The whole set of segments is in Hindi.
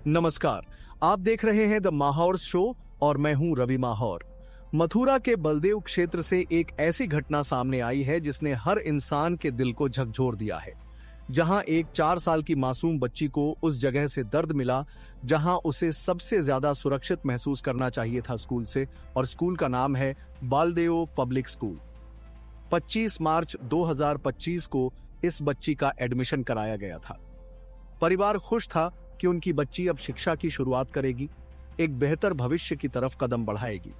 नमस्कार, आप देख रहे हैं द माहौर शो और मैं हूं रवि माहौर। मथुरा के बलदेव क्षेत्र से एक ऐसी घटना सामने आई है जिसने हर इंसान के दिल को झकझोर दिया है। जहां एक 4 साल की मासूम बच्ची को उस जगह से दर्द मिला जहां उसे सबसे ज्यादा सुरक्षित महसूस करना चाहिए था स्कूल से, और स्कूल का नाम है बालदेव पब्लिक स्कूल। 25 मार्च 2025 को इस बच्ची का एडमिशन कराया गया था। परिवार खुश था कि उनकी बच्ची अब शिक्षा की शुरुआत करेगी, एक बेहतर भविष्य की तरफ कदम बढ़ाएगी।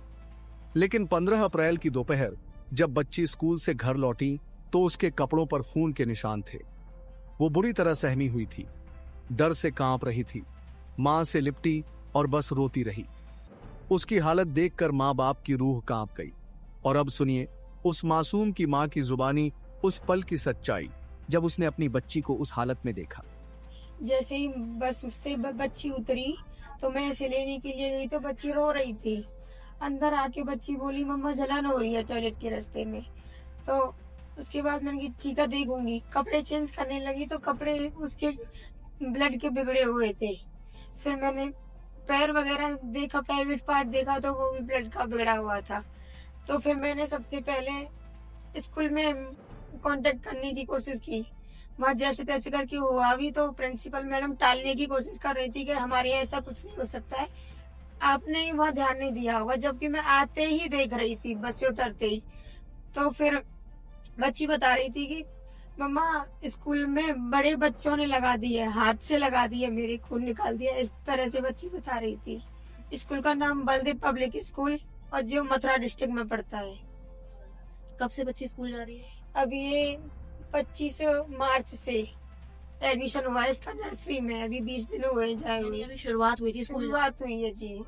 लेकिन 15 अप्रैल की दोपहर जब बच्ची स्कूल से घर लौटी तो उसके कपड़ों पर खून के निशान थे। वो बुरी तरह सहमी हुई थी, डर से कांप रही थी, मां से लिपटी और बस रोती रही। उसकी हालत देखकर मां बाप की रूह कांप गई। और अब सुनिए उस मासूम की मां की जुबानी उस पल की सच्चाई जब उसने अपनी बच्ची को उस हालत में देखा। जैसे ही बस से बच्ची उतरी तो मैं इसे लेने के लिए गई तो बच्ची रो रही थी। अंदर आके बच्ची बोली मम्मा जलन हो रही है टॉयलेट के रास्ते में। तो उसके बाद मैंने कहा ठीक है देखूंगी। कपड़े चेंज करने लगी तो कपड़े उसके ब्लड के बिगड़े हुए थे। फिर मैंने पैर वगैरह देखा, प्राइवेट पार्ट देखा तो वो भी ब्लड का बिगड़ा हुआ था। तो फिर मैंने सबसे पहले स्कूल में कांटेक्ट करने की कोशिश की। वहाँ जैसे तैसे करके हुआ भी तो प्रिंसिपल मैडम टालने की कोशिश कर रही थी कि हमारे यहाँ ऐसा कुछ नहीं हो सकता है, आपने ही वहाँ ध्यान नहीं दिया होगा। जबकि मैं आते ही देख रही थी, बस से उतरते ही। तो फिर बच्ची बता रही थी कि मम्मा स्कूल में बड़े बच्चों ने लगा दिए, हाथ से लगा दिए, मेरे खून निकाल दिया। इस तरह से बच्ची बता रही थी। स्कूल का नाम बलदेव पब्लिक स्कूल और जो मथुरा डिस्ट्रिक्ट में पड़ता है। कब से बच्ची स्कूल जा रही है? अब ये 25 मार्च से एडमिशन हुआ है इसका नर्सरी में। अभी 20 दिन हुए जाए हुए। अभी शुरुआत हुई थी स्कूल? शुरुआत हुई है जी।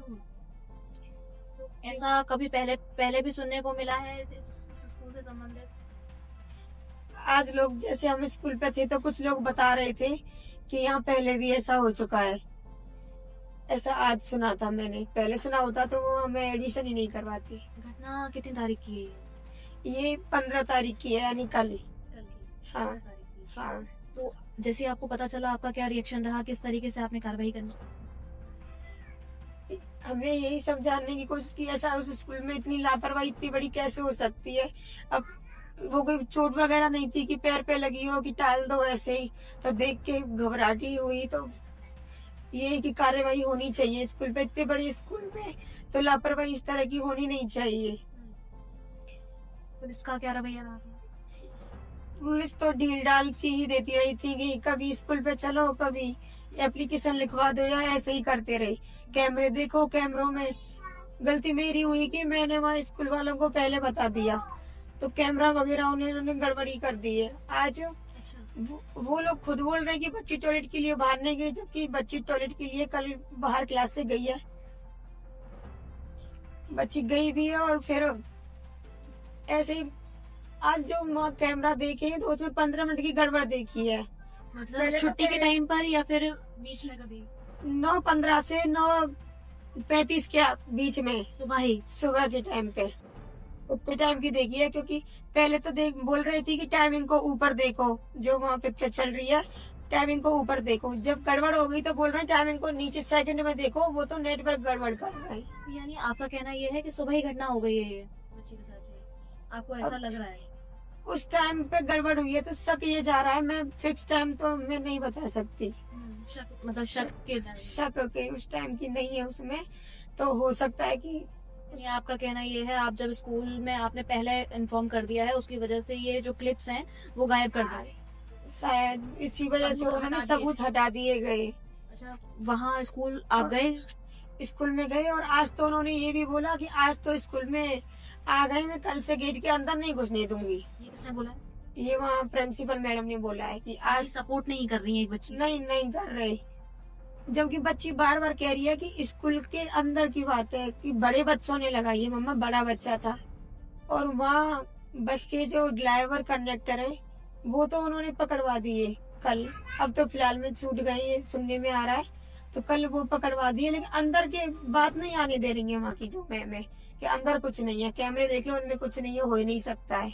ऐसा कभी पहले भी सुनने को मिला है इस स्कूल से संबंधित? आज लोग जैसे हम स्कूल पे थे तो कुछ लोग बता रहे थे कि यहाँ पहले भी ऐसा हो चुका है। ऐसा आज सुना था मैंने। पहले सुना होता तो वो हमें एडमिशन ही नहीं करवाती। घटना कितनी तारीख की है? ये 15 तारीख की है, यानी कल। हाँ हाँ। तो जैसे आपको पता चला आपका क्या रिएक्शन रहा, किस तरीके से आपने कार्रवाई करनी? हमने यही सब जानने की कोशिश की ऐसा उस स्कूल में इतनी लापरवाही इतनी बड़ी कैसे हो सकती है। अब वो कोई चोट वगैरह नहीं थी कि पैर पे लगी हो कि टाल दो ऐसे ही। तो देख के घबराहटी हुई। तो ये कि कार्रवाई होनी चाहिए स्कूल पे, इतने बड़े स्कूल में तो लापरवाही इस तरह की होनी नहीं चाहिए। पुलिस का क्या रवैया रहा था? पुलिस तो ढील डाल सी ही देती रही थी कि कभी स्कूल पे चलो, कभी एप्लीकेशन लिखवा दो, या ऐसे ही करते रहे। कैमरे देखो, कैमरों में गलती मेरी हुई कि मैंने वहाँ स्कूल वालों को पहले बता दिया तो कैमरा वगैरह उन्होंने गड़बड़ी कर दी है। आज वो लोग खुद बोल रहे हैं कि बच्ची टॉयलेट के लिए बाहर नहीं गई, जबकि बच्ची टॉयलेट के लिए कल बाहर क्लास से गई है। बच्ची गई भी है और फिर ऐसे ही आज जो माँ कैमरा देखे तो उसमें 15 मिनट की गड़बड़ देखी है। मतलब छुट्टी के टाइम पर या फिर बीच में कभी? 9:15 से 9:35 के बीच में, सुबह के टाइम पे उतने टाइम की देखी है। क्योंकि पहले तो बोल रही थी कि टाइमिंग को ऊपर देखो, जो वहाँ पिक्चर चल रही है टाइमिंग को ऊपर देखो। जब गड़बड़ हो गई तो बोल रहे हैं टाइमिंग को नीचे सेकंड में देखो, वो तो नेटवर्क गड़बड़ कर रहा है। यानी आपका कहना ये है कि सुबह ही घटना हो गई है ये बच्ची के साथ? आपको ऐसा लग रहा है? उस टाइम पे गड़बड़ हुई है तो शक ये जा रहा है। मैं फिक्स टाइम तो मैं नहीं बता सकती। मतलब शक के उस टाइम की नहीं है उसमें, तो हो सकता है कि आपका कहना ये है आप जब स्कूल में आपने पहले इन्फॉर्म कर दिया है उसकी वजह से ये जो क्लिप्स हैं वो गायब कर दिए? शायद इसी वजह से उन्होंने सबूत हटा दिए गए। अच्छा, वहाँ स्कूल आप गए? स्कूल में गए और आज तो उन्होंने ये भी बोला कि आज तो स्कूल में आ गए, मैं कल से गेट के अंदर नहीं घुसने दूंगी। ये किसने बोला? ये वहाँ प्रिंसिपल मैडम ने बोला है कि आज सपोर्ट नहीं कर रही है एक बच्ची? नहीं कर रहे। जबकि बच्ची बार बार कह रही है कि स्कूल के अंदर की बात है कि बड़े बच्चों ने लगाई है मम्मा, बड़ा बच्चा था। और वहाँ बस के जो ड्राइवर कंडक्टर है वो तो उन्होंने पकड़वा दिए कल। अब तो फिलहाल में छूट गए सुनने में आ रहा है, तो कल वो पकड़वा दिए। लेकिन अंदर के बात नहीं आने दे रही है वहाँ की जो मैम है कि अंदर कुछ नहीं है, कैमरे देख लो उनमें कुछ नहीं है, हो ही नहीं सकता है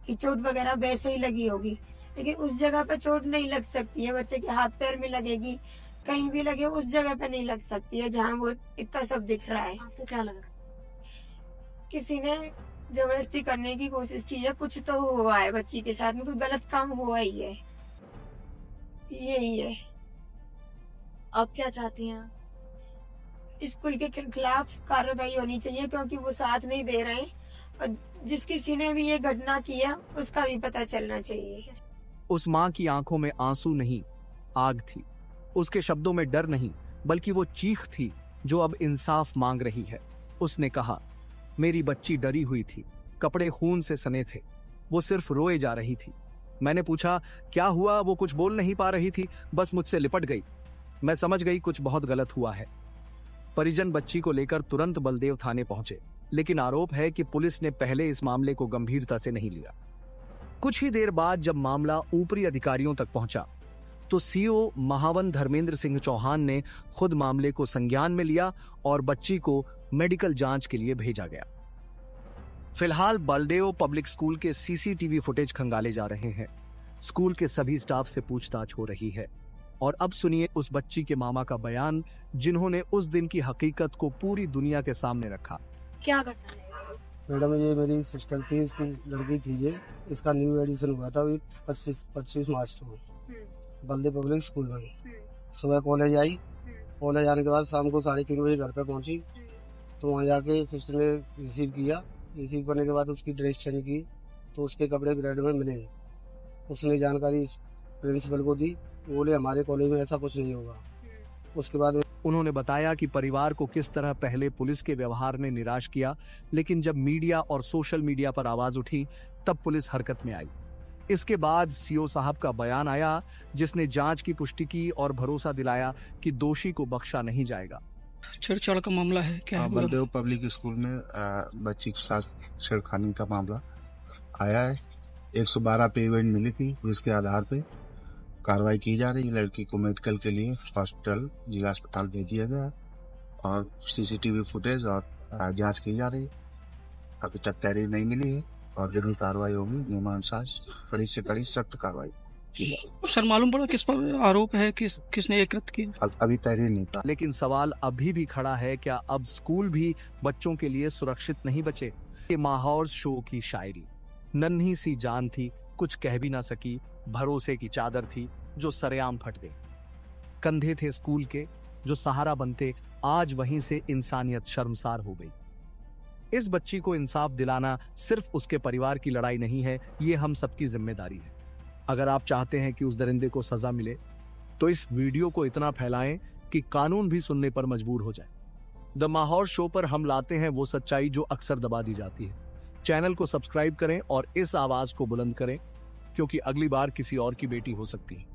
कि चोट वगैरह वैसे ही लगी होगी। लेकिन उस जगह पे चोट नहीं लग सकती है, बच्चे के हाथ पैर में लगेगी, कहीं भी लगे उस जगह पे नहीं लग सकती है जहाँ वो इतना सब दिख रहा है। आपको क्या लगा? किसी ने जबरदस्ती करने की कोशिश की है, कुछ तो हुआ है बच्ची के साथ में, कोई गलत काम हुआ ही है, यही है। अब क्या चाहती हैं? स्कूल के खिलाफ कार्रवाई होनी चाहिए क्योंकि वो साथ नहीं दे रहे हैं, और जिस किसी ने भी ये घटना किया उसका भी पता चलना चाहिए। उस माँ की आंखों में आंसू नहीं, आग थी। उसके शब्दों में डर नहीं, बल्कि वो चीख थी जो अब इंसाफ मांग रही है। उसने कहा, मेरी बच्ची डरी हुई थी, कपड़े खून से सने थे, वो सिर्फ रोए जा रही थी। मैंने पूछा क्या हुआ, वो कुछ बोल नहीं पा रही थी, बस मुझसे लिपट गई। मैं समझ गई कुछ बहुत गलत हुआ है। परिजन बच्ची को लेकर तुरंत बलदेव थाने पहुंचे, लेकिन आरोप है कि पुलिस ने पहले इस मामले को गंभीरता से नहीं लिया। कुछ ही देर बाद जब मामला ऊपरी अधिकारियों तक पहुंचा तो सीओ महावन धर्मेंद्र सिंह चौहान ने खुद मामले को संज्ञान में लिया और बच्ची को मेडिकल जांच के लिए भेजा गया। फिलहाल बलदेव पब्लिक स्कूल के सीसीटीवी फुटेज खंगाले जा रहे हैं। स्कूल के सभी स्टाफ से पूछताछ हो रही है। और अब सुनिए उस बच्ची के मामा का बयान, जिन्होंने उस दिन की हकीकत को पूरी दुनिया के सामने रखा। क्या घटना है? मैडम, ये मेरी सिस्टर थी, इसकी लड़की थी ये। इसका न्यू एडिशन हुआ था 25 मार्च को बलदेव पब्लिक स्कूल में। सुबह कॉलेज आई, कॉलेज आने के बाद शाम को 3:30 बजे घर पे पहुंची। तो वहाँ जाके सिस्टर ने रिसीव किया। रिसीव करने के बाद उसकी ड्रेस चेंज की तो उसके कपड़े ग्रेड में मिले। उसने जानकारी प्रिंसिपल को दी, बोले हमारे कॉलेज में ऐसा कुछ नहीं होगा। उसके बाद उन्होंने बताया कि परिवार को किस तरह पहले पुलिस के व्यवहार ने निराश किया, लेकिन जब मीडिया और सोशल मीडिया पर आवाज उठी तब पुलिस हरकत में आई। इसके बाद सीओ साहब का बयान आया, जिसने जांच की पुष्टि की और भरोसा दिलाया कि दोषी को बख्शा नहीं जाएगा। छेड़छाड़ का मामला है क्या? बलदेव पब्लिक स्कूल में बच्ची के साथ छेड़खानी का मामला आया है। 112 पे इवेंट मिली थी, जिसके आधार पे कार्रवाई की जा रही है। लड़की को मेडिकल के लिए हॉस्पिटल, जिला अस्पताल भेज दिया गया है और सीसीटीवी फुटेज और जांच की जा रही है। अभी तक तहरीर नहीं मिली है और जरूर कार्रवाई होगी। नियमानुसार कड़ी से कड़ी सख्त कार्रवाई की जाएगी। सर, मालूम पड़ा किस पर आरोप है, किसने ये कृत्य किया? अभी तहरीर नहीं पड़ा। लेकिन सवाल अभी भी खड़ा है, क्या अब स्कूल भी बच्चों के लिए सुरक्षित नहीं बचे? ये माहौर शो की शायरी, नन्ही सी जान थी, कुछ कह भी ना सकी, भरोसे की चादर थी जो सरेआम फट गई। कंधे थे स्कूल के जो सहारा बनते, आज वहीं से इंसानियत शर्मसार हो गई। इस बच्ची को इंसाफ दिलाना सिर्फ उसके परिवार की लड़ाई नहीं है, ये हम सबकी जिम्मेदारी है। अगर आप चाहते हैं कि उस दरिंदे को सजा मिले तो इस वीडियो को इतना फैलाएं कि कानून भी सुनने पर मजबूर हो जाए। द माहौर शो पर हम लाते हैं वो सच्चाई जो अक्सर दबा दी जाती है। चैनल को सब्सक्राइब करें और इस आवाज को बुलंद करें, क्योंकि अगली बार किसी और की बेटी हो सकती है।